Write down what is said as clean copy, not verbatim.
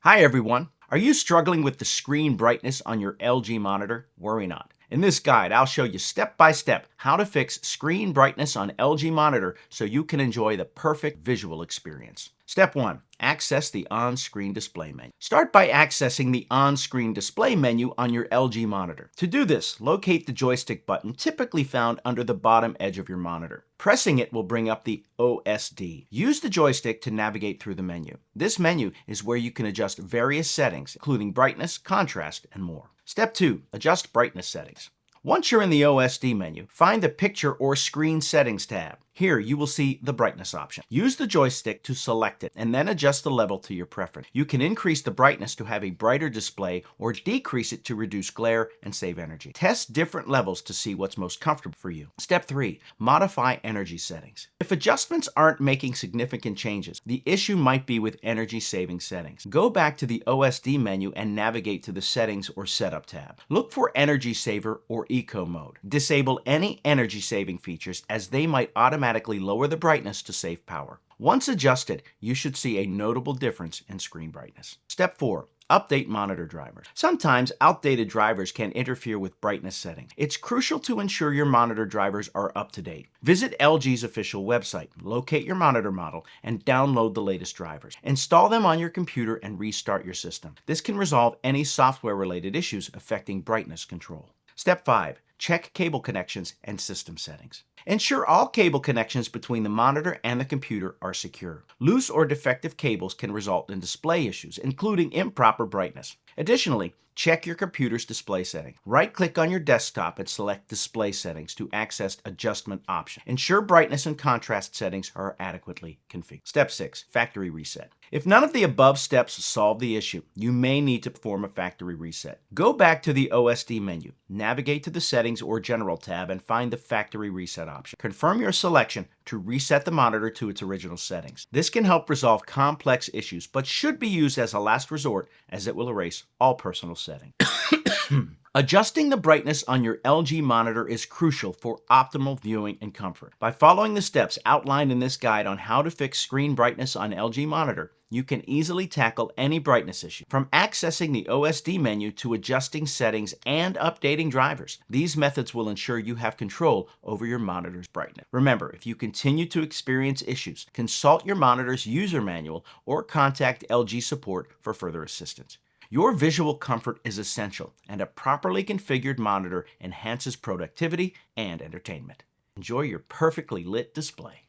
Hi everyone. Are you struggling with the screen brightness on your LG monitor? Worry not. In this guide, I'll show you step by step how to fix screen brightness on LG monitor so you can enjoy the perfect visual experience. Step 1. Access the on-screen display menu. Start by accessing the on-screen display menu on your LG monitor. To do this, locate the joystick button typically found under the bottom edge of your monitor. Pressing it will bring up the OSD. Use the joystick to navigate through the menu. This menu is where you can adjust various settings, including brightness, contrast, and more. Step 2. Adjust brightness settings. Once you're in the OSD menu, find the Picture or Screen Settings tab. Here you will see the brightness option. Use the joystick to select it and then adjust the level to your preference. You can increase the brightness to have a brighter display or decrease it to reduce glare and save energy. Test different levels to see what's most comfortable for you. Step 3. Modify energy settings. If adjustments aren't making significant changes, the issue might be with energy saving settings. Go back to the OSD menu and navigate to the Settings or Setup tab. Look for Energy Saver or Eco mode. Disable any energy saving features as they might automatically lower the brightness to save power. Once adjusted, you should see a notable difference in screen brightness. Step 4. Update monitor drivers. Sometimes outdated drivers can interfere with brightness settings. It's crucial to ensure your monitor drivers are up to date. Visit LG's official website, locate your monitor model, and download the latest drivers. Install them on your computer and restart your system. This can resolve any software-related issues affecting brightness control. Step 5. Check cable connections and system settings. Ensure all cable connections between the monitor and the computer are secure. Loose or defective cables can result in display issues, including improper brightness. Additionally, check your computer's display setting. Right-click on your desktop and select Display Settings to access adjustment options. Ensure brightness and contrast settings are adequately configured. Step 6. Factory reset. If none of the above steps solve the issue, you may need to perform a factory reset. Go back to the OSD menu, navigate to the Settings or General tab, and find the Factory Reset option. Confirm your selection to reset the monitor to its original settings. This can help resolve complex issues, but should be used as a last resort as it will erase all personal settings. Adjusting the brightness on your LG monitor is crucial for optimal viewing and comfort. By following the steps outlined in this guide on how to fix screen brightness on LG monitor, you can easily tackle any brightness issue. From accessing the OSD menu to adjusting settings and updating drivers, these methods will ensure you have control over your monitor's brightness. Remember, if you continue to experience issues, consult your monitor's user manual or contact LG support for further assistance. Your visual comfort is essential, and a properly configured monitor enhances productivity and entertainment. Enjoy your perfectly lit display.